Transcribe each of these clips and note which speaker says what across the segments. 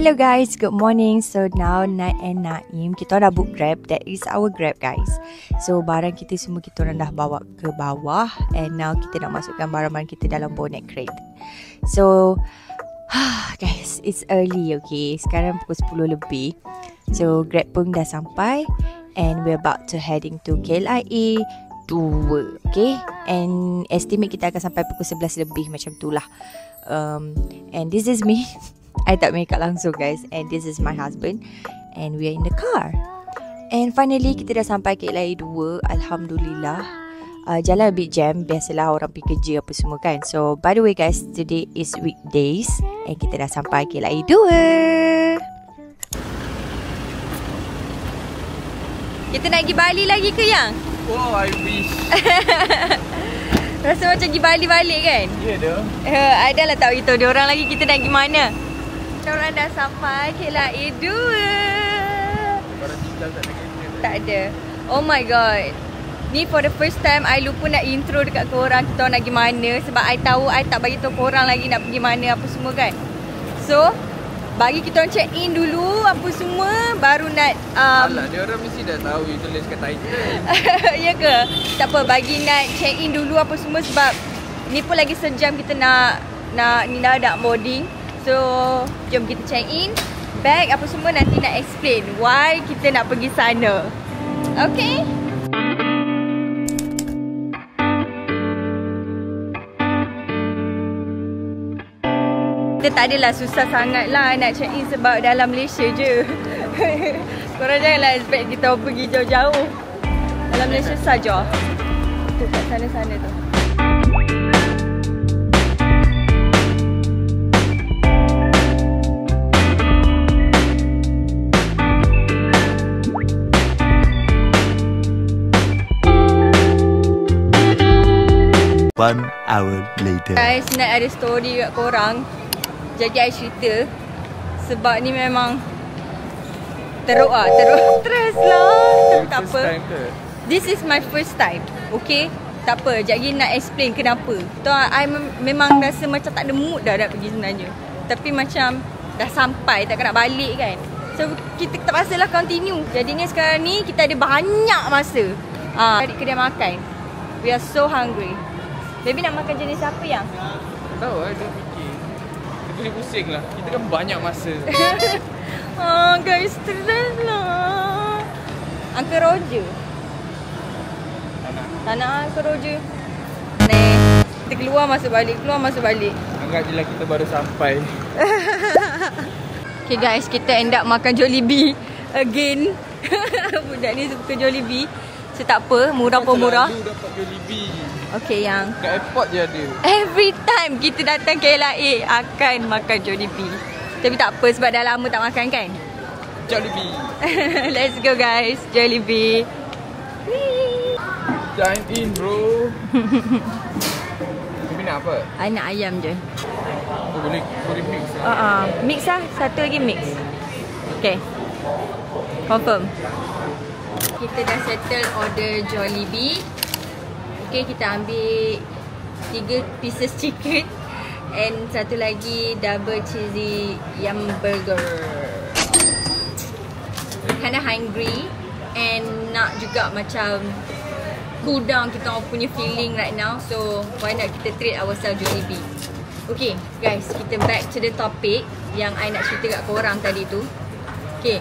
Speaker 1: Hello guys, good morning. So now Nat and Naim, kita dah book Grab. That is our Grab guys. So barang kita semua kita orang dah bawa ke bawah. And now kita nak masukkan barang-barang kita dalam bonnet crate. So guys, it's early okay. Sekarang pukul 10 lebih. So Grab pun dah sampai. And we're about to heading to KLIA 2. Okay. And estimate kita akan sampai pukul 11 lebih macam tu lah. And this is me. I tak make up langsung guys. And this is my husband. And we are in the car. And finally kita dah sampai KLIA 2. Alhamdulillah. Jalan a bit jam. Biasalah orang pergi kerja apa semua kan. So by the way guys, today is weekdays. And kita dah sampai KLIA 2. Kita nak pergi Bali lagi ke yang?
Speaker 2: Oh, I wish.
Speaker 1: Rasa macam pergi Bali balik kan?
Speaker 2: Ya dah.
Speaker 1: I dah lah tak beritahu dia orang lagi kita nak pergi mana. Orang dah sampai KLIA 2.
Speaker 2: Barang tinggal tak ada kereta.
Speaker 1: Tak ada. Oh my god. Ni for the first time I lupa nak intro dekat korang kita nak pergi mana. Sebab I tahu I tak bagi tahu korang lagi nak pergi mana apa semua kan. So bagi kita orang check in dulu apa semua baru nak
Speaker 2: Alah, dia orang mesti dah tahu you tulis kat title.
Speaker 1: ya ke? Tak apa, bagi nak check in dulu apa semua sebab ni pun lagi sejam kita nak ni dah boarding. So, jom kita check in. Bag apa semua nanti nak explain why kita nak pergi sana. Okay? Kita tak adalah susah sangat lah nak check in sebab dalam Malaysia je. Korang janganlah expect kita pergi jauh-jauh. Dalam Malaysia saja. Tu kat sana-sana tu.
Speaker 3: One hour later.
Speaker 1: Guys, nak ada story kat korang. Jadi I cerita. Sebab ni memang teruk stress lah. Tak apa. This is my first time. Okay? Tak apa. Sekejap lagi nak explain kenapa. I memang rasa macam tak ada mood dah nak pergi sebenarnya. Tapi macam dah sampai, takkan nak balik kan. So kita terpaksalah continue. Jadinya sekarang ni kita ada banyak masa. Cari kedai makan. We are so hungry. Baby nak makan jenis apa yang?
Speaker 2: Tak tahu lah, dia fikir. Dia boleh pusing lah. Kita kan banyak masa.
Speaker 1: Guys, stress lah. Uncle Roger. Tak nak Uncle Roger. Kita keluar masuk balik.
Speaker 2: Anggap je lah kita baru sampai.
Speaker 1: Okay guys, kita end up makan Jollibee again. Budak ni suka Jollibee. So tak apa, murah pun murah.
Speaker 2: Selalu dapat Jollibee.
Speaker 1: Okay yang
Speaker 2: kat airport je ada.
Speaker 1: every time kita datang KLIA akan makan Jollibee. Tapi tak apa sebab dah lama tak makan kan.
Speaker 2: Jollibee.
Speaker 1: Let's go guys, Jollibee.
Speaker 2: Dine in bro. Baby nak apa?
Speaker 1: I nak ayam je.
Speaker 2: Oh, boleh mix lah.
Speaker 1: Mix lah, satu lagi mix. Okay, confirm. Kita dah settle order Jollibee. Okay, kita ambil 3 pieces chicken and satu lagi double cheesy yum burger. Kinda hungry and nak juga macam cool down kita orang punya feeling right now. So why not kita treat ourselves Jollibee. Okay guys, kita back to the topic yang I nak cerita kat korang tadi tu. Okay,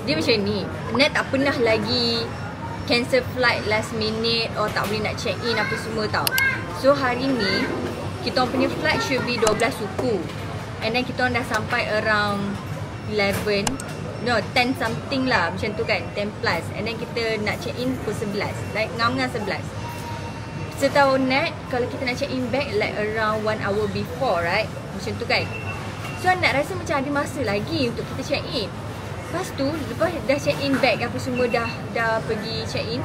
Speaker 1: dia macam ni, Nat tak pernah lagi cancel flight last minute or tak boleh nak check in apa semua tau. So hari ni kita orang punya flight should be 12 suku. And then kita orang dah sampai around 10 something lah macam tu kan, 10 plus. And then kita nak check in pukul 11, like ngam-ngam 11. Setahu Nat, kalau kita nak check in back like around 1 hour before, right? Macam tu kan. So Nat rasa macam ada masa lagi untuk kita check in. Lepas tu, lepas dah check in bag apa semua dah pergi check in,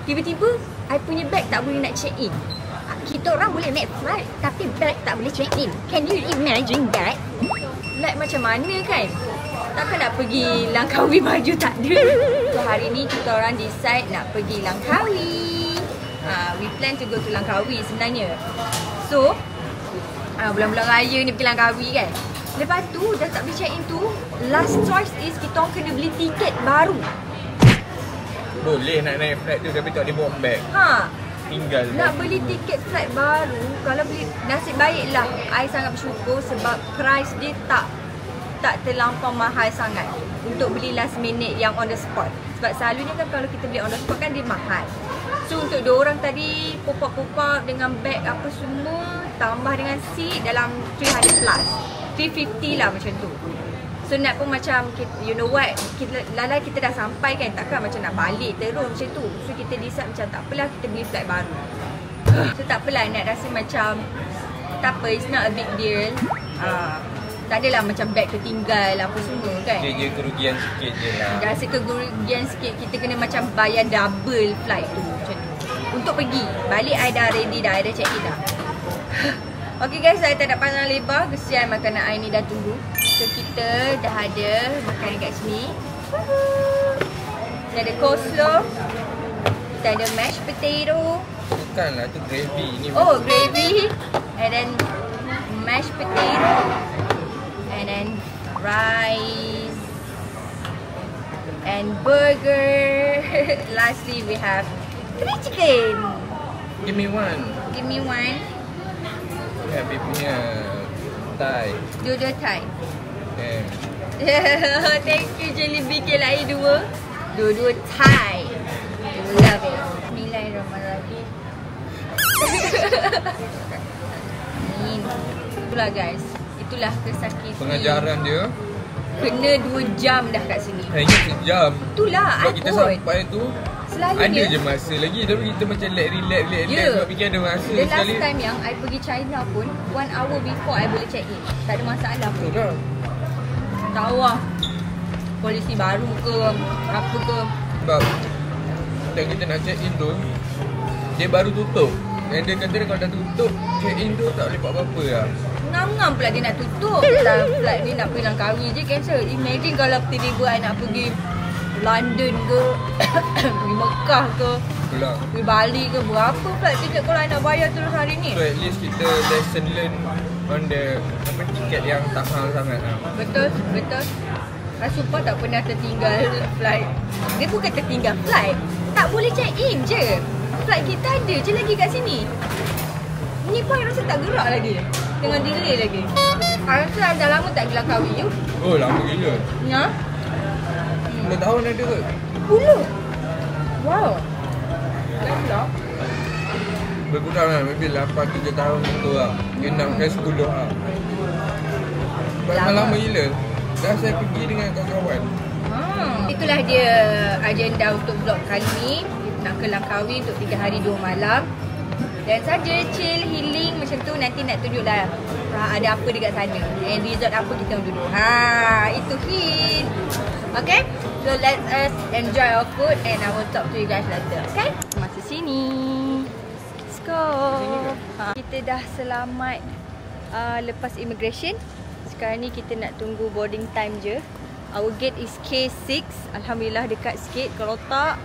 Speaker 1: tiba-tiba I punya bag tak boleh nak check in.
Speaker 4: Kita orang boleh make flight tapi bag tak boleh check in. Can you imagine that?
Speaker 1: Like macam mana kan? Takkan nak pergi Langkawi baju tak ada. So hari ni kita orang decide nak pergi Langkawi. We plan to go to Langkawi sebenarnya. So bulan-bulan raya ni pergi Langkawi kan. Lepas tu dah tak boleh check in tu, last choice is kita orang kena beli tiket baru.
Speaker 2: Boleh nak naik flight tu tapi tak boleh bawa beg. Tinggal.
Speaker 1: Nak beli tiket flight baru, kalau beli, nasib baiklah I sangat bersyukur sebab price dia tak terlampau mahal sangat untuk beli last minute yang on the spot. Sebab selalunya kan kalau kita beli on the spot kan dia mahal. So untuk diorang tadi pop up dengan bag apa semua, tambah dengan seat dalam 300 plus, 350 lah macam tu. So nak pun macam, you know what, lala kita dah sampai kan, takkan macam nak balik terus macam tu. So kita decide macam tak apalah, kita beli flight baru. So tak apalah, nak rasa macam tak apa, it's not a big deal. Tak adalah macam bag tertinggal apa semua kan.
Speaker 2: Dia je kerugian sikit je lah.
Speaker 1: Rasa kerugian sikit, kita kena macam bayar double flight tu macam tu. Untuk pergi, balik I dah ready dah, I dah check in dah. Okay guys, saya tak nak panjang lebar, kesian makanan I ni dah tunggu. So kita dah ada makanan kat sini. Kita ada coleslaw, kita ada mashed potato.
Speaker 2: Bukanlah tu gravy ni.
Speaker 1: Oh, gravy. And then mashed potato. And then rice. And burger. Lastly, we have 3 chicken.
Speaker 2: Give me one.
Speaker 1: Give me one.
Speaker 2: Habis punya Thai.
Speaker 1: Dua-dua Thai.
Speaker 2: Yeah.
Speaker 1: Thank you Jollibee KLI 2. Dua-dua Thai. Love it. Bismillahirrahmanirrahim. Itulah guys. Itulah kesakitan.
Speaker 2: Pengajaran dia
Speaker 1: Kena 2 jam dah kat sini.
Speaker 2: hanya sejam.
Speaker 1: Itulah
Speaker 2: Sebab
Speaker 1: I
Speaker 2: kita
Speaker 1: pun.
Speaker 2: sampai tu
Speaker 1: Selalunya
Speaker 2: ada je masa lagi. Tapi kita macam relax sebab fikir ada masa
Speaker 1: the last
Speaker 2: sekali.
Speaker 1: time yang I pergi China pun 1 hour before I boleh check in. Tak ada masalah pun.
Speaker 2: Betul dah.
Speaker 1: Tahu lah polisi baru ke apa ke.
Speaker 2: Sebab yang kita nak check in tu dia baru tutup. Dan dia kata kalau dah tutup, check in tu tak boleh buat apa-apa lah.
Speaker 1: Ngam-ngam pula dia nak tutup. Dalam flight ni nak pergi Langkawi je cancel. Imagine kalau tiba-tiba I nak pergi London ke pergi Mekah ke,
Speaker 2: Itulah.
Speaker 1: pergi Bali ke, berapa flight tiket kalau I nak bayar terus hari ni?
Speaker 2: So at least kita lesson learn on the tiket yang tak mahal sangat lah.
Speaker 1: Betul. I sumpah tak pernah tertinggal flight. Dia bukan tertinggal flight, tak boleh check in je. Flight kita ada je lagi kat sini. Ni pun I rasa tak gerak lagi, dengan delay lagi. I rasa dah lama tak pergi Langkawi you.
Speaker 2: Oh lama gila.
Speaker 1: Ya?
Speaker 2: 10 tahun ada ke?
Speaker 1: 10. Wow. Dah.
Speaker 2: Berkurang lah, maybe 8-7 tahun tu lah. Dia nak ke 10 lah. Lama gila. Dah saya pergi dengan kawan-kawan.
Speaker 1: Itulah dia agenda untuk vlog kali ni. Nak ke Langkawi untuk 3 hari 2 malam. Dan saja chill, healing macam tu. Nanti nak tunjuk dah ada apa dekat sana. And resort apa kita orang duduk. Itu hint. Okay? So let us enjoy our food and I will talk to you guys later. Okay? Masuk sini. Let's go. Kita dah selamat lepas immigration. Sekarang ni kita nak tunggu boarding time je. Our gate is K6. Alhamdulillah dekat sikit. Kalau tak,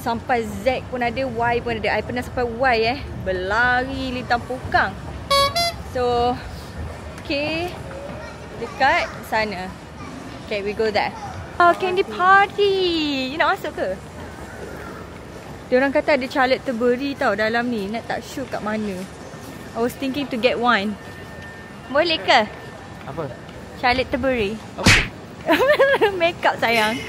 Speaker 1: sampai Z pun ada, Y pun ada. I pernah sampai Y berlari lintang pukang. So K dekat sana. Okay, we go there. Oh, candy party. You nak masuk ke? Diorang kata ada Charlotte Tilbury tau dalam ni. Nak tak sure kat mana. I was thinking to get one. Boleh ke?
Speaker 2: Apa?
Speaker 1: Charlotte Tilbury.
Speaker 2: Apa?
Speaker 1: Makeup sayang.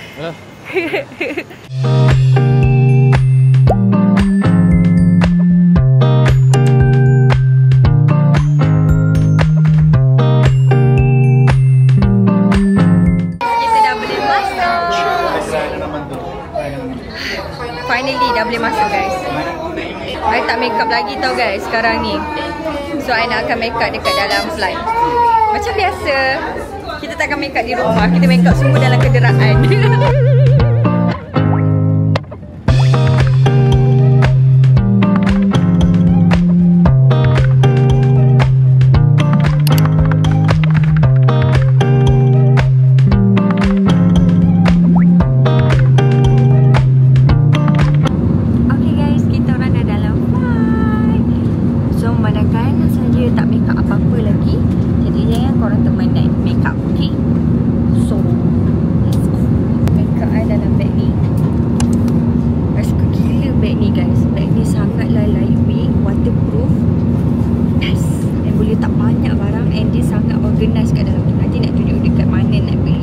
Speaker 1: Finally dah boleh masuk guys. I tak make up lagi tau guys sekarang ni. So I nak akan make up dekat dalam flight. Macam biasa, kita tak akan make up di rumah. Kita make up semua dalam kenderaan. Korang teman naik organize kat dalam tu. Nanti nak tunjuk dekat mana nak beli.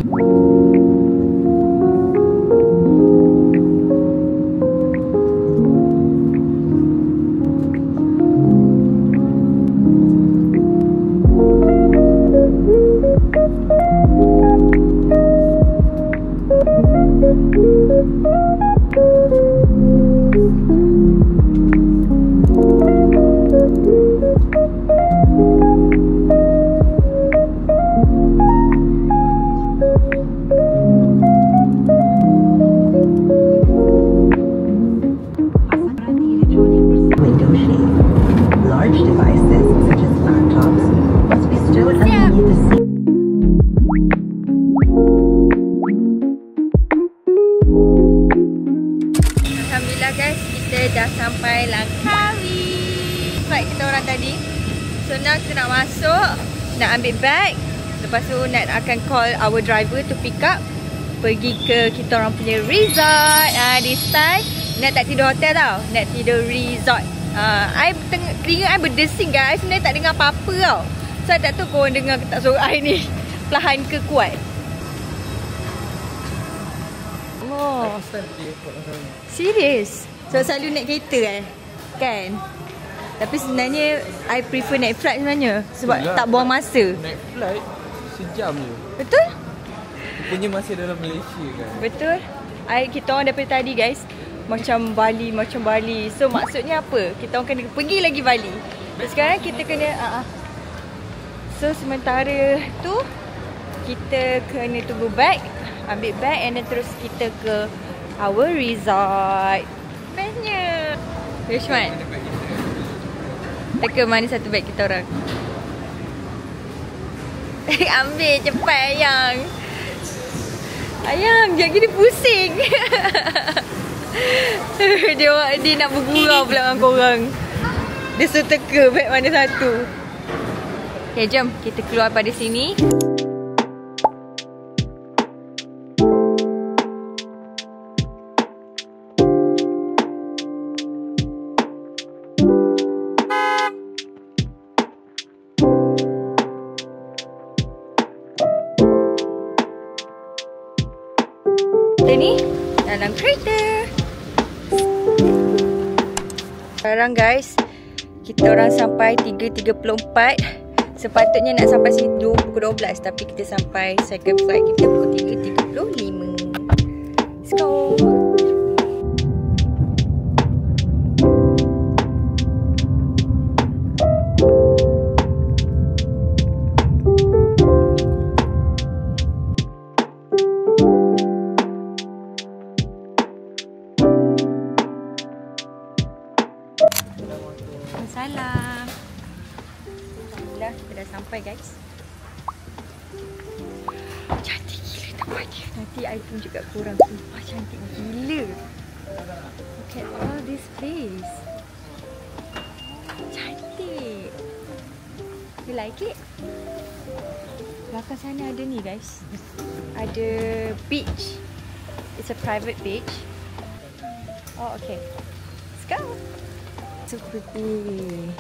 Speaker 5: Large devices such as laptops must be stored underneath the seat.
Speaker 1: Alhamdulillah guys, kita dah sampai Langkawi. Flight kita orang tadi. So now kita nak masuk, nak ambil bag. Lepas tu nak akan call our driver to pick up. Pergi ke kita orang punya resort. This time nak tak tidur hotel tau, nak tidur resort. Telinga I berdesing guys. Sebenarnya tak dengar apa-apa tau. So I tak tahu korang dengar ke tak suara I ni perlahan ke kuat. Oh, serius? So selalu naik kereta kan? Tapi sebenarnya I prefer naik flight sebenarnya. Sebab
Speaker 2: Yalah,
Speaker 1: tak buang masa.
Speaker 2: Naik flight sejam je.
Speaker 1: Betul?
Speaker 2: Punya masih dalam Malaysia kan.
Speaker 1: Betul. Kita orang daripada tadi guys, macam Bali. So maksudnya apa? Kita orang kena pergi lagi Bali. Sekarang kita kena so sementara tu kita kena tunggu bag, ambil bag and then terus kita ke our resort. Bestnya. Which one? Teka mana satu bag kita orang. Ambil cepat Ayang. Ayang, jangan gini pusing. Dia nak bergurau pula dengan korang. Dia seteka beg mana satu. Okay, jom kita keluar pada sini. Kita ni dalam kereta. Sekarang guys, kita orang sampai 3.34. Sepatutnya nak sampai situ pukul 12, tapi kita sampai second flight kita pukul 3.35. Let's go. Salam. Alhamdulillah kita dah sampai guys. Cantik gila tempat dia. Nanti I tunjuk kat korang. Sumpah cantik gila. Look at all this place. Cantik. You like it? Belakang sana ada ni guys. Ada beach. It's a private beach. Oh okay. Let's go. So pretty.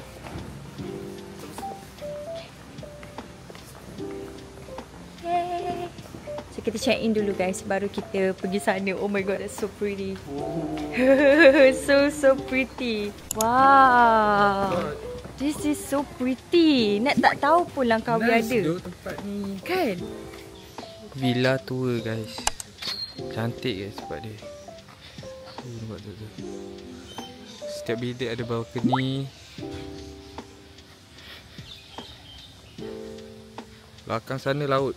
Speaker 1: Yay. So kita check in dulu guys, baru kita pergi sana. Oh my god, that's so pretty. so pretty. Wow. This is so pretty. Nak tak tahu pun Langkawi ada.
Speaker 2: Nice tempat ni.
Speaker 1: Kan?
Speaker 2: Villa tua guys. Cantik guys tempat dia. Nampak tu. Setiap bilik ada balcony. Belakang sana laut.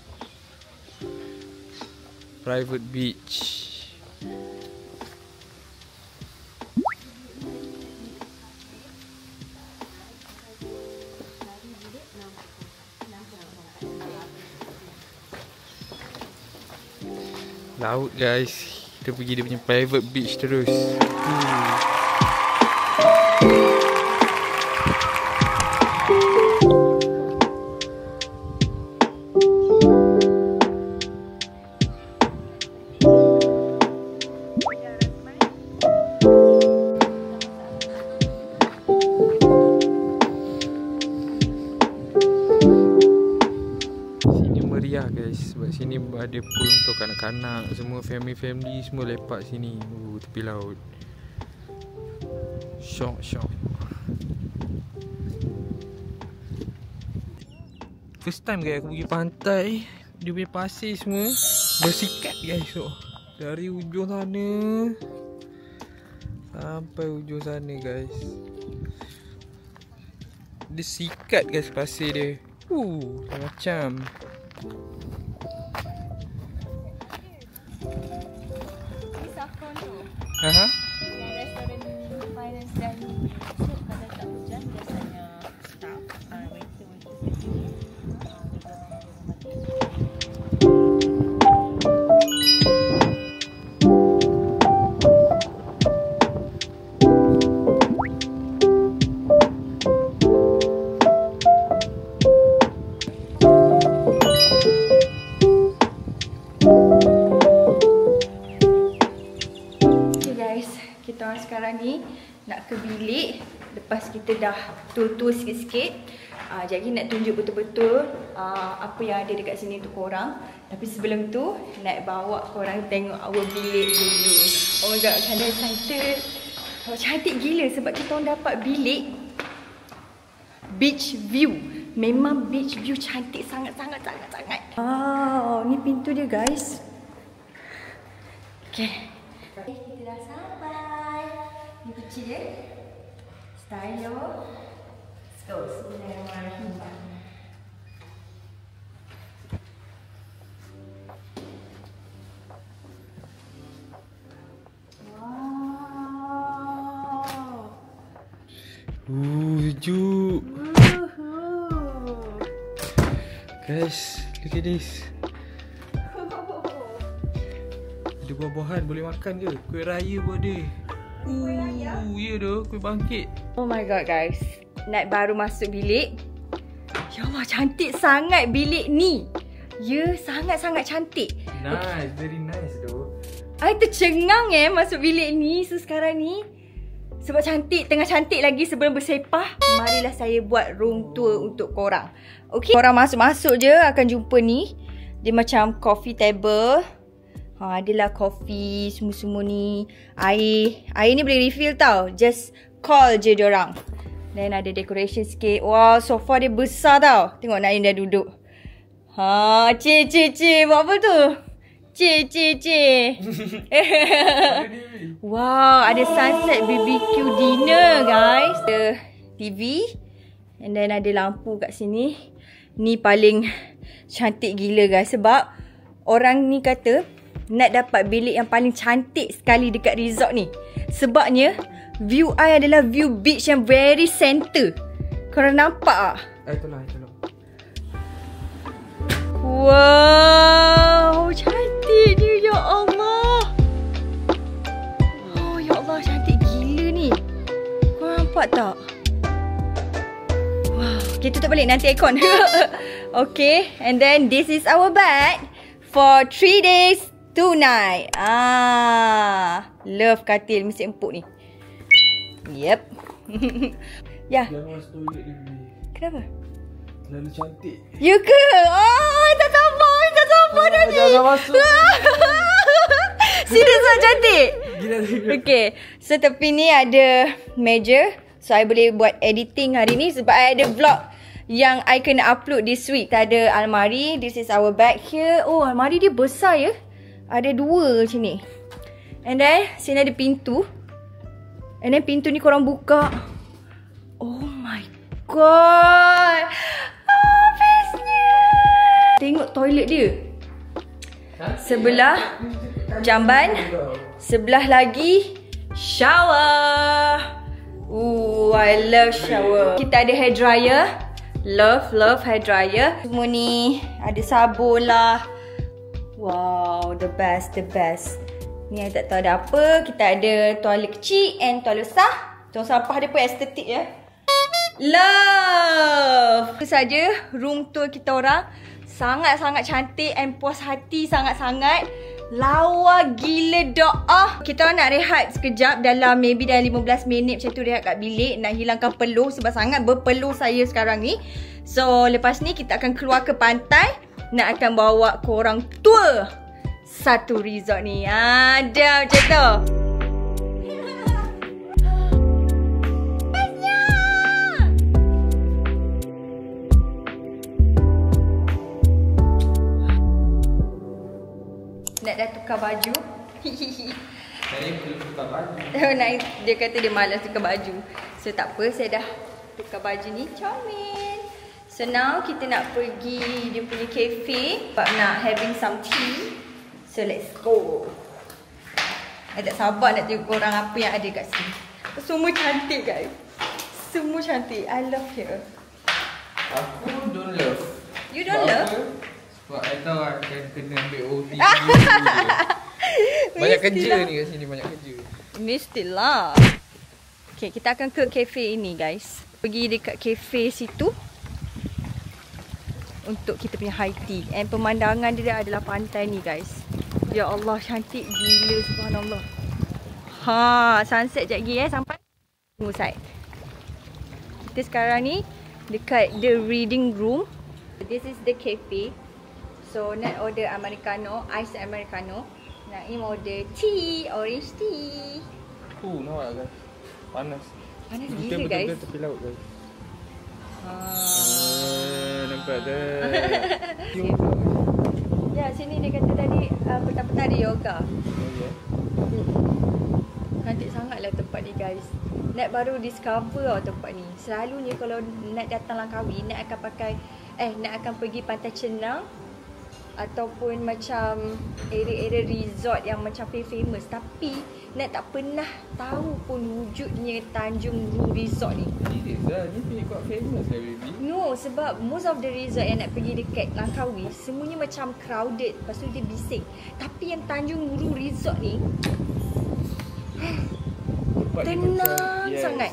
Speaker 2: Private beach. Laut guys. Kita pergi dia punya private beach terus. guys. Sebab sini ada pool untuk kanak-kanak, semua family semua lepak sini. Tepi laut. Syok. First time guys aku pergi pantai. Dia punya pasir semua bersikat guys. So, dari ujung sana sampai ujung sana guys. Dia sikat guys pasir dia. Macam
Speaker 1: Ini Saffron tu.
Speaker 2: Aha.
Speaker 1: Yang restoran finance dan so, kalau tak hujan biasanya staff waiter sekarang ni nak ke bilik lepas kita dah tur-tur sikit-sikit. Jadi nak tunjuk betul-betul apa yang ada dekat sini untuk korang. Tapi sebelum tu nak bawa korang tengok our bilik dulu. Oh my god, kind of excited. Cantik gila sebab kita orang dapat bilik beach view. Memang beach view cantik sangat-sangat. Ni pintu dia guys. Okay. Kita dah sampai. Ni kunci dia. Stylo. Let's go. Bismillahirrahmanirrahim. Wow.
Speaker 2: Sejuk. Guys, look at this. Ada buah-buahan boleh makan ke? Kuih raya pun ada. Ya dah, kuih bangkit.
Speaker 1: Oh my god guys, Nat baru masuk bilik. Ya Allah, cantik sangat bilik ni. Ya, sangat-sangat cantik.
Speaker 2: Nice, very nice though.
Speaker 1: I tercengang masuk bilik ni. So sekarang ni sebab cantik, tengah cantik lagi sebelum bersepah, marilah saya buat room tour untuk korang. Okay, korang masuk-masuk je akan jumpa ni. Dia macam coffee table. Adalah coffee semua-semua ni. Air ni boleh refill tau. Just call je diorang. Then ada decoration sikit. Wow, sofa dia besar tau. Tengok Naim dah duduk. Cik. Buat apa tu? Cik. Wow, ada sunset BBQ dinner guys. Ada TV. And then ada lampu kat sini. Ni paling cantik gila guys. Sebab orang ni kata nak dapat bilik yang paling cantik sekali dekat resort ni. Sebabnya view I adalah view beach yang very center. Korang nampak tak?
Speaker 2: Itulah.
Speaker 1: Wow, cantik dia, ya Allah. Oh ya Allah, cantik gila ni. Korang nampak tak? Wow, kita tutup balik nanti aircon. Okay, and then this is our bed for 3 days 2 night. Love katil mesti empuk ni. Yep. Ya.
Speaker 2: Jangan masuk toilet ni.
Speaker 1: Kenapa?
Speaker 2: Terlalu cantik.
Speaker 1: Ya ke? Tak sabar tadi.
Speaker 2: Jangan masuk.
Speaker 1: Serius tak cantik?
Speaker 2: Gila.
Speaker 1: Okay. So tepi ni ada meja. So I boleh buat editing hari ni sebab I ada vlog yang I kena upload this week. Ada almari. This is our bag here. Oh, almari dia besar ya. Ada 2 macam ni. And then sini ada pintu. And then pintu ni korang buka. Oh my god. Bestnya. Tengok toilet dia. Sebelah jamban. Sebelah lagi shower. I love shower. Kita ada hair dryer. Love hair dryer. Semua ni ada sabun lah. Wow, the best. Ni I tak tahu ada apa. Kita ada toilet kecil and toilet besar. Tong sampah dia pun estetik ya. Love. Itu saja room tour kita orang. Sangat-sangat cantik and puas hati sangat-sangat. Lawa gila doa. Kita orang nak rehat sekejap dalam maybe dalam 15 minit macam tu rehat kat bilik. Nak hilangkan peluh sebab sangat berpeluh saya sekarang ni. So lepas ni kita akan keluar ke pantai. nak akan bawa korang tour satu resort ni. Ada macam tu. Nak dah tukar baju.
Speaker 2: Saya belum tukar baju.
Speaker 1: Dia kata dia malas tukar baju. So tak apa, saya dah tukar baju ni. Comel. So now kita nak pergi dia punya cafe. Sebab nak having some tea. So let's go. Saya tak sabar nak tengok korang apa yang ada kat sini. Semua cantik guys. Semua cantik. I love here.
Speaker 2: Aku don't love.
Speaker 1: You don't love?
Speaker 2: Sebab I tahu akan kena ambil OT. Banyak kerja ni kat sini, banyak kerja.
Speaker 1: Mestilah. Okay, kita akan ke cafe ini guys. Pergi dekat cafe situ untuk kita punya high tea. And pemandangan dia adalah pantai ni guys. Ya Allah, cantik gila, subhanallah. Sunset sekejap lagi sampai tunggu side. Kita sekarang ni dekat the reading room. This is the cafe. So nak order americano, ice americano. Naim order tea, orange tea.
Speaker 2: Nampak guys. Panas.
Speaker 1: Panas
Speaker 2: Kita
Speaker 1: gila guys.
Speaker 2: betul-betul tepi laut guys. Nampak dah.
Speaker 1: Ya, sini dia kata tadi petang-petang ada yoga. Cantik sangatlah tempat ni guys. Nat baru discover tempat ni. Selalunya kalau Nat datang Langkawi, Nat akan Nat akan pergi Pantai Cenang ataupun macam area-area resort yang macam famous. Tapi Nat tak pernah tahu pun wujudnya Tanjung Ru Resort ni.
Speaker 2: Serius lah, ni quite famous lah baby.
Speaker 1: No, sebab most of the resort yang nak pergi dekat Langkawi semuanya macam crowded. Lepas tu dia bising. Tapi yang Tanjung Ru Resort ni tenang sangat.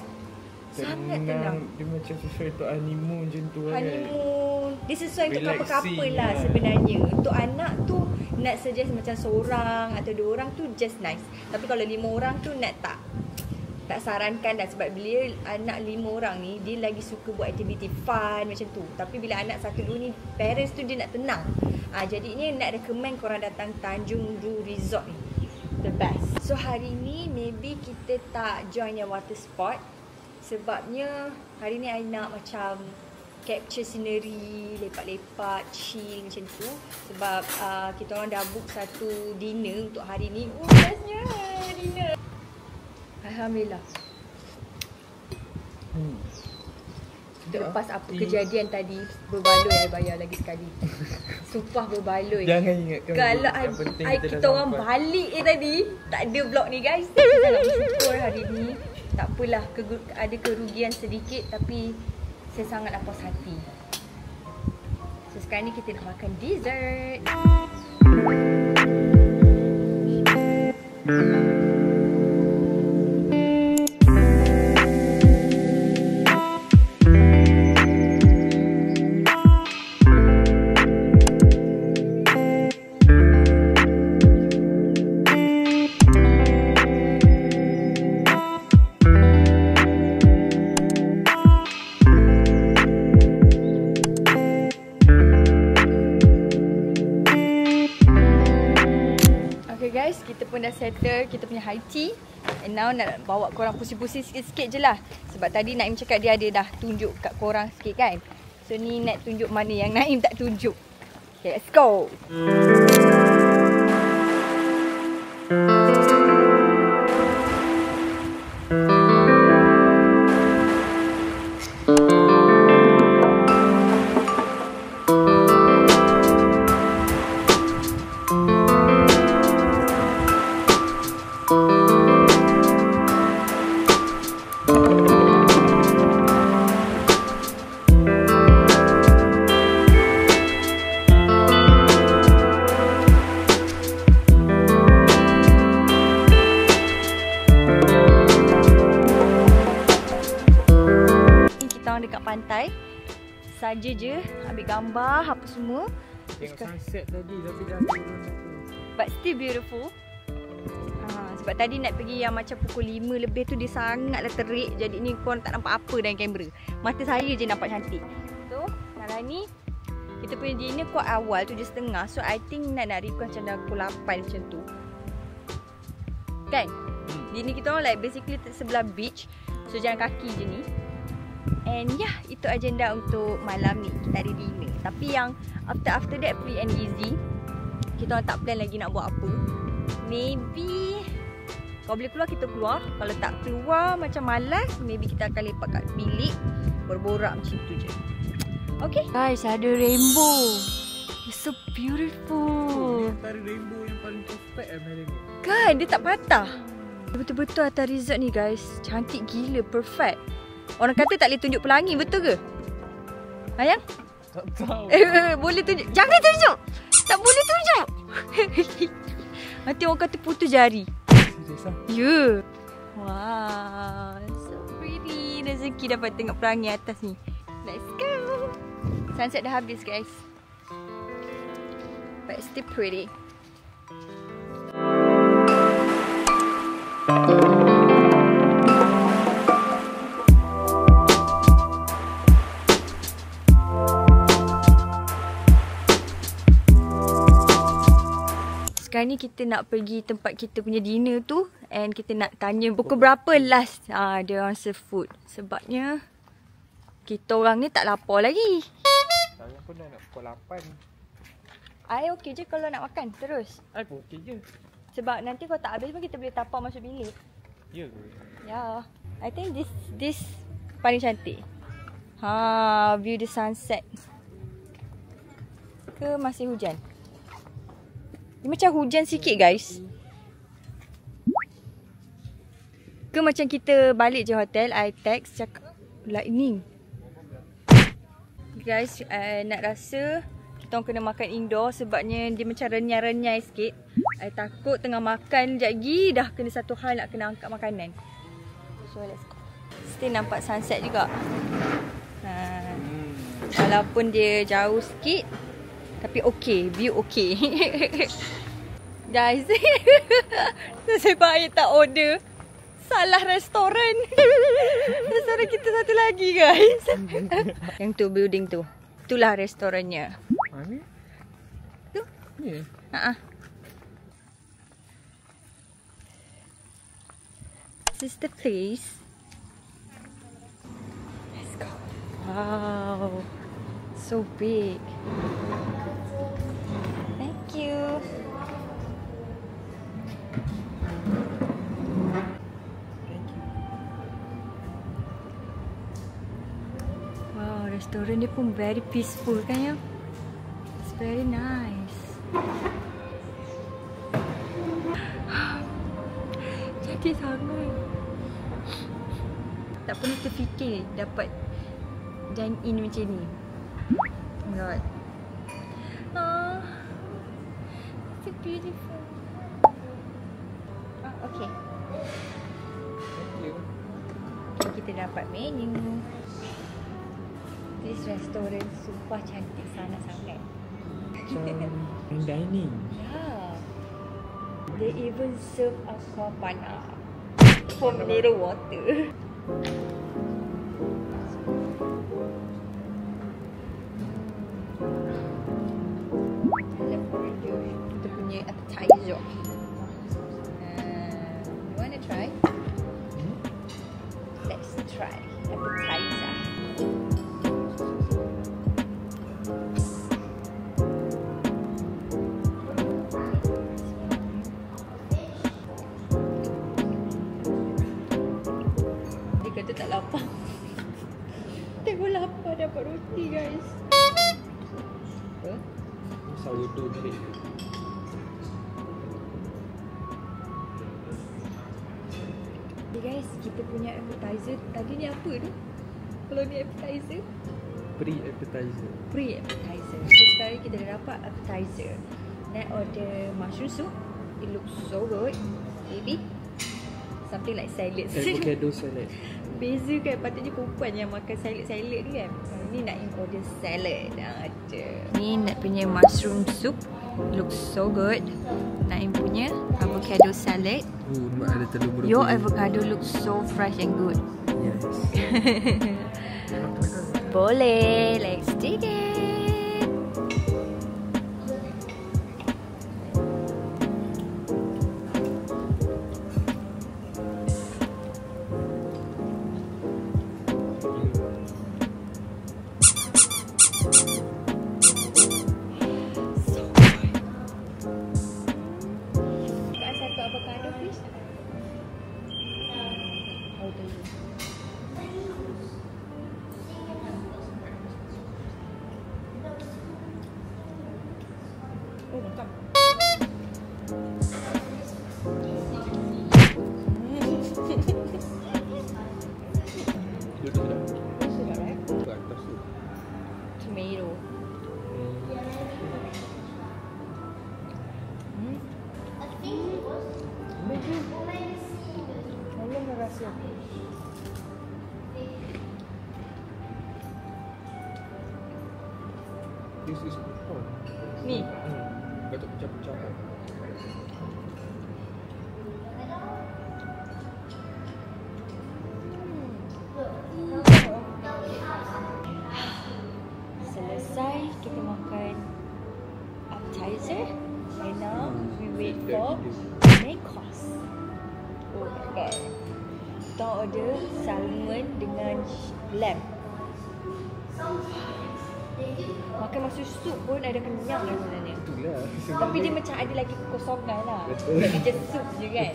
Speaker 1: Sangat tenang.
Speaker 2: Dia macam sesuai untuk honeymoon macam tu kan.
Speaker 1: Honeymoon. Dia sesuai untuk couple-couple
Speaker 2: Relaxing
Speaker 1: lah
Speaker 2: lah.
Speaker 1: sebenarnya. Untuk anak tu Nat suggest macam seorang atau 2 orang tu just nice. Tapi kalau 5 orang tu Nat tak sarankan dah. Sebab bila anak 5 orang ni dia lagi suka buat aktiviti fun macam tu. Tapi bila anak 1-2 ni parents tu dia nak tenang. Jadinya Nat recommend korang datang Tanjung Ru Resort ni. The best. So hari ni maybe kita tak join yang water sport. Sebabnya hari ni I nak macam capture scenery, lepak-lepak, chill macam tu. Sebab kita orang dah book satu dinner untuk hari ni. Bestnya dinner. Alhamdulillah. Lepas apa kejadian tadi, berbaloi I bayar lagi sekali. Sumpah berbaloi.
Speaker 2: Jangan ingatkan.
Speaker 1: Kalau kita orang balik tadi, tak ada vlog ni guys. Saya sangat bersyukur hari ni. Tak apalah, ada kerugian sedikit tapi saya sangatlah puas hati. So sekarang ni kita nak makan dessert. Guys, kita pun dah settle kita punya high tea. And now nak bawa korang pusing-pusing sikit-sikit je lah. Sebab tadi Naim cakap dia ada dah tunjuk kat korang sikit kan. So ni nak tunjuk mana yang Naim tak tunjuk. Okay, let's go. Dekat pantai saja je ambil gambar apa semua.
Speaker 2: Tengok sunset tadi tapi dah
Speaker 1: but still beautiful. Sebab tadi nak pergi yang macam pukul 5 lebih tu dia sangatlah terik. Jadi ni korang tak nampak apa dalam kamera. Mata saya je nampak cantik. So sekarang ni Kita punya dinner kuat awal 7.30. So I think nak request macam dah pukul 8 macam tu. Kan? Dinner kita orang like basically sebelah beach. So jalan kaki je ni. And yeah, itu agenda untuk malam ni. Kita ada dinner. Tapi yang after that free and easy. Kita orang tak plan lagi nak buat apa. Maybe kalau boleh keluar kita keluar. Kalau tak keluar macam malas, maybe kita akan lepak kat bilik berborak macam tu je. Okay guys, ada rainbow. It's so beautiful.
Speaker 2: Antara rainbow yang paling perfect rainbow.
Speaker 1: Kan, dia tak patah. Betul-betul atas resort ni guys. Cantik gila, perfect. Orang kata tak boleh tunjuk pelangi, betul ke? Ayang?
Speaker 2: Tak tahu.
Speaker 1: Boleh tunjuk. Jangan tunjuk. Tak boleh tunjuk. Nanti orang kata putus jari. Ya. Yeah. Wow, so pretty. Rezeki dapat tengok pelangi atas ni. Let's go. Sunset dah habis guys. But still pretty. Sekarang ni kita nak pergi tempat kita punya dinner tu. And kita nak tanya pukul berapa last dia orang serve food. Sebabnya kita orang ni tak lapar lagi.
Speaker 2: Saya pun dah nak pukul 8.
Speaker 1: I okey je kalau nak makan terus.
Speaker 2: I pun okey je.
Speaker 1: Sebab nanti kalau tak habis pun kita boleh tapak masuk bilik.
Speaker 2: Ya ke?
Speaker 1: Ya. I think this paling cantik. View the sunset. Ke masih hujan? Dia macam hujan sikit guys. Ke macam kita balik je hotel, I text cakap lightning. Guys, nak rasa kita orang kena makan indoor sebabnya dia macam renyai-renyai sikit. I takut tengah makan sekejap lagi dah kena satu hal nak kena angkat makanan. So let's go. Still nampak sunset juga. Walaupun dia jauh sikit tapi okey, view okey. Guys, nasib baik tak order. Salah restoran. Restoran kita satu lagi guys. Yang tu building tu. Itulah restorannya.
Speaker 2: Mana?
Speaker 1: Tu.
Speaker 2: Ni.
Speaker 1: This is the place. Let's go. Wow. So big. Thank you. Restoran dia pun very peaceful kan ya. It's very nice. Cantik sangat. Tak pernah terfikir dapat dine in macam ni. Oh my god. So beautiful. Okay.
Speaker 2: Thank you.
Speaker 1: Okay, kita dapat menu. This restoran sumpah cantik sangat-sangat.
Speaker 2: Macam dining.
Speaker 1: Yeah. They even serve aquapana for mineral water. Kita punya appetizer. You wanna try? Let's try appetizer. Tak lapar. Tengok lapar dapat roti guys.
Speaker 2: Sourdough cake.
Speaker 1: Okay guys, kita punya appetizer. Tadi ni apa tu? Kalau ni appetizer?
Speaker 2: Pre-appetizer.
Speaker 1: Pre-appetizer. So sekarang kita dah dapat appetizer. Nak order mushroom soup. It looks so good. Maybe something like salad.
Speaker 2: Avocado salad.
Speaker 1: Beza kan, patutnya perempuan yang makan salad-salad tu kan. Ni nak order salad. Ada. Ni nak punya mushroom soup. Looks so good. Naim punya avocado salad.
Speaker 2: Nampak ada telur brokoli.
Speaker 1: Your avocado looks so fresh and good.
Speaker 2: Yes.
Speaker 1: Boleh. Let's take it.
Speaker 2: This is
Speaker 1: Ni.
Speaker 2: Kata pecah-pecah.
Speaker 1: Selesai kita makan appetizer. And now we wait for main course. Oh my god. Kita order salmon dengan lamb. Makan masuk sup pun ada kenyang lah sebenarnya.
Speaker 2: Itulah.
Speaker 1: Tapi dia macam ada lagi kekosongan lah.
Speaker 2: Betul.
Speaker 1: Dia just sup je kan.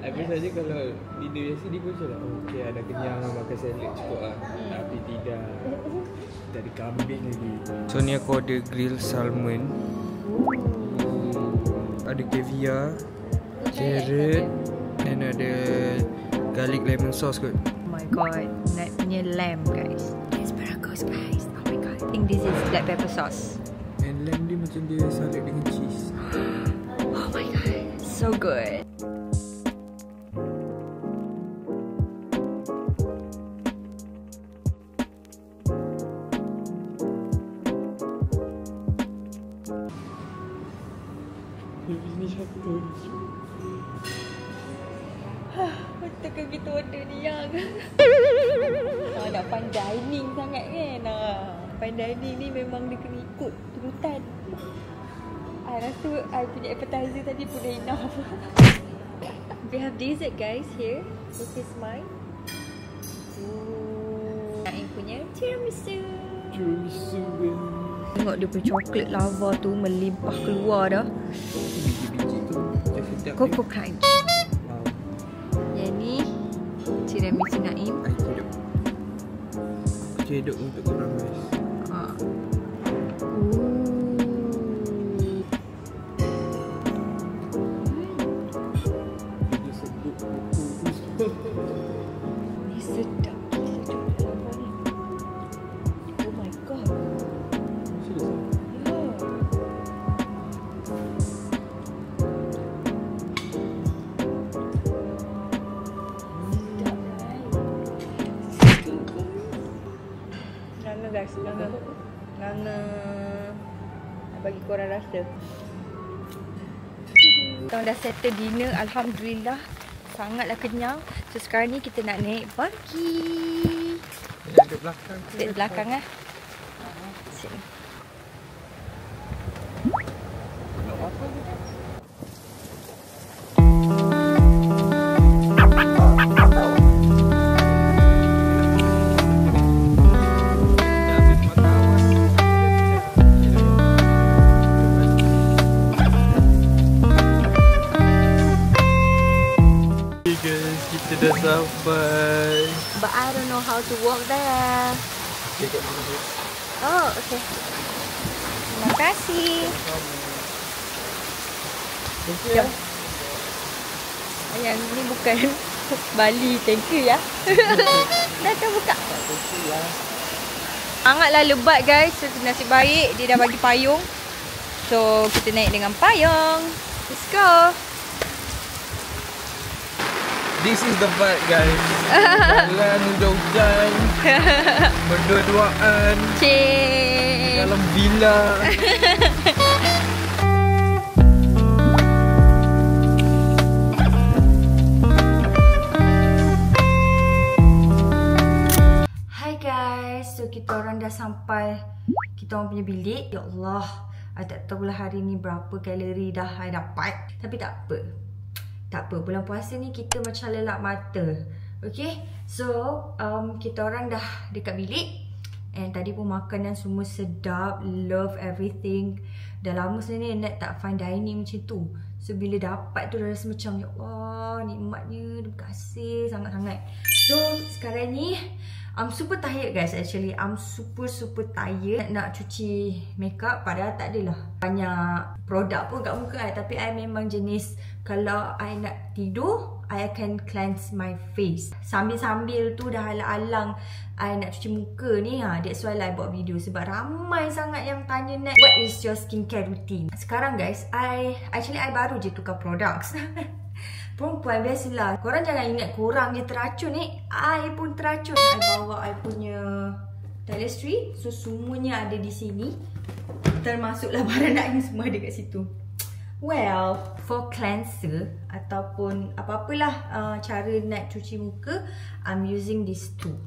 Speaker 2: Habis saja kalau dinner biasa dia pun macam lah, okey ada kenyang makan salad cukup lah. Tapi tidak. Kita ada kambing lagi. So ni aku order grill salmon. Ada caviar, carrot dan ada garlic lemon sauce kot.
Speaker 1: Oh my god, nak punya lamb guys. Asparagus guys. Oh my god. I think this is black pepper sauce.
Speaker 2: And lamb dia macam dia salad dengan cheese.
Speaker 1: Oh my god, so good.
Speaker 2: Ini satu.
Speaker 1: Betul kita order ni yang nak fine dining sangat kan. Fine dining ni memang dia kena ikut turutan. I rasa I punya appetizer tadi pun dah enough. We have dessert guys here. This is mine. Naim punya tiramisu.
Speaker 2: Tiramisu.
Speaker 1: Tengok dia punya coklat lava tu melimpah keluar dah.
Speaker 2: Biji-biji tu macam sedap.
Speaker 1: Coco crunch.
Speaker 2: Wow.
Speaker 1: Yang ni tiramisu Naim.
Speaker 2: I cedok. Cedok untuk korang guys. Dia sebut
Speaker 1: Ni sedap. Coklat lava ni. Oh my god.
Speaker 2: Serius?
Speaker 1: Yeah. Sedap right? Nganga guys, nganga. Nganga. Nak bagi korang rasa. Kita dah settle dinner, alhamdulillah. Sangatlah kenyang. So sekarang ni kita nak naik buggy.
Speaker 2: Ada belakang.
Speaker 1: Sit belakang lah. Sini.
Speaker 2: Kita dah sampai.
Speaker 1: But I don't know how to walk there. Oh, okay. Terima kasih. Jom. Yang ni bukan Bali tanker ya. Dah terbuka. Sangatlah lebat guys. So, nasib baik dia dah bagi payung. So kita naik dengan payung. Let's go.
Speaker 2: This is the vibe guys. Jalan hujan-hujan. Berdua-duaan.
Speaker 1: Cik.
Speaker 2: Dalam villa.
Speaker 1: Hi guys. So kita orang dah sampai kita orang punya bilik. Ya Allah, I tak tahulah hari ni berapa kalori dah I dapat. Tapi tak apa. Tak apa, bulan puasa ni kita macam lelak mata. Okay, so kita orang dah dekat bilik. And tadi pun makanan semua sedap. Love everything. Dah lama sebenarnya Nat tak fine dining macam tu. So bila dapat tu dah rasa macam ya Allah, nikmatnya. Terima kasih sangat-sangat. So sekarang ni I'm super tired guys actually. I'm super tired nak cuci makeup. Padahal tak adalah banyak produk pun kat muka I. Tapi I memang jenis kalau I nak tidur, I akan cleanse my face. Sambil-sambil tu dah alang-alang I nak cuci muka ni. That's why I buat video. Sebab ramai sangat yang tanya Nat, what is your skincare routine? Sekarang guys, I baru je tukar products. Perempuan biasalah. Korang jangan ingat korang je teracun ni. I pun teracun. I bawa I punya toilet Listerine. So semuanya ada di sini. Termasuklah barang naknya semua ada kat situ. Well, for cleanser ataupun apa-apalah cara nak cuci muka, I'm using these two.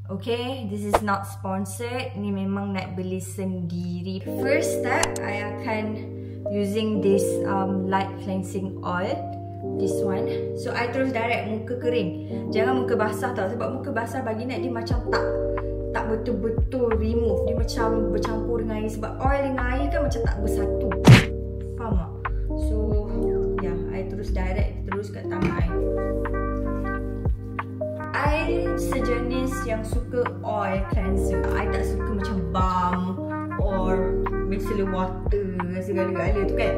Speaker 1: Okay, this is not sponsored. Ni memang nak beli sendiri. First step, I akan using this light cleansing oil. This one. So I terus direct muka kering. Jangan muka basah tau. Sebab muka basah bagi nak dia macam tak betul-betul remove. Dia macam bercampur dengan air. Sebab oil dengan air kan macam tak bersatu. Faham tak? So yeah, I terus direct terus kat tangan. I sejenis yang suka oil cleanser. I tak suka macam balm or micellar water segala-gala tu kan.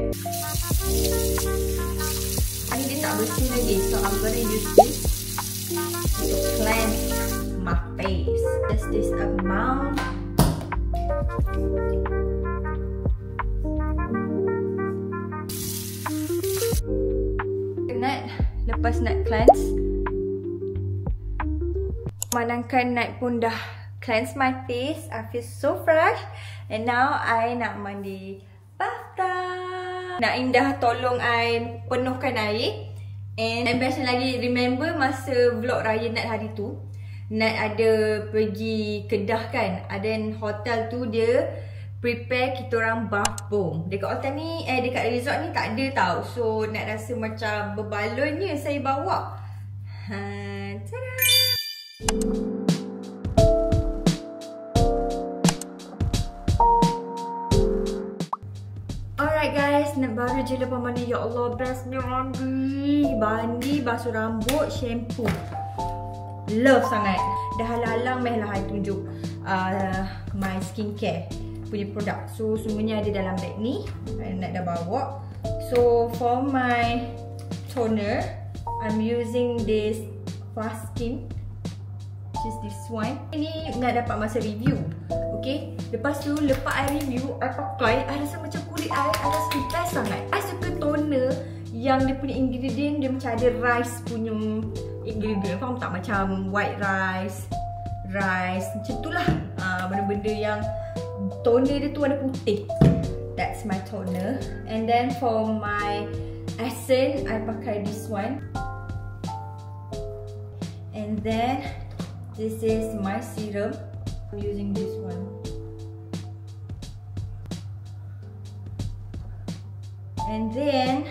Speaker 1: Ni dia tak bersih lagi. So I'm gonna use this to cleanse my face. Just this amount. Lepas nak cleanse, manangkan Nat pun dah cleanse my face. I feel so fresh. And now I nak mandi bathtub. Nak Indah tolong I penuhkan air. And best lagi, remember masa vlog raya Nat hari tu, Nat ada pergi Kedah kan. Ada hotel tu dia prepare kita orang bath bomb. Dekat hotel ni, dekat resort ni tak ada tau. So Nat rasa macam berbalonnya saya bawa. Tada! Alright guys, Nat baru je lepas mandi. Ya Allah, bestnya mandi, basuh rambut, shampoo. Love sangat. Dah halang-halang mehlah I tunjuk my skincare punya produk. So semuanya ada dalam bag ni. Nak dah bawa. So for my toner, I'm using this Fast Skin, which is this one. Ini nak dapat masa review. Okay, lepas tu lepas I review, I pakai, I rasa macam kulit I rasa best sangat. I suka toner yang dia punya ingredient dia macam ada rice punya ingredient. Faham tak? Macam white rice, macam tu lah. Benda-benda yang toner dia tu warna putih. That's my toner. And then for my essence, I pakai this one. And then this is my serum. I'm using this one. And then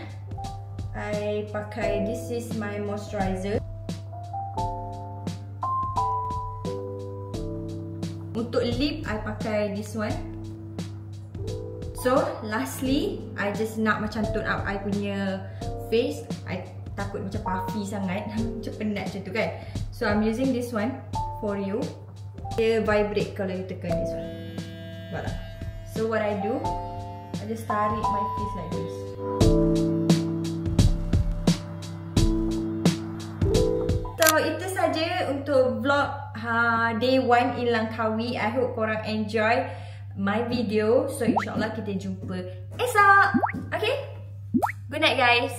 Speaker 1: I pakai, this is my moisturizer. Untuk lip, I pakai this one. So, lastly, I just nak macam tone up I punya face. I takut macam puffy sangat. Macam penat macam tu kan. So, I'm using this one for you. Dia vibrate kalau you tekan this one. Nampak tak? So, what I do, I just tarik my face like this. So, itu saja untuk vlog day 1 in Langkawi. I hope korang enjoy my video. So insyaAllah kita jumpa esok. Okay? Good night guys.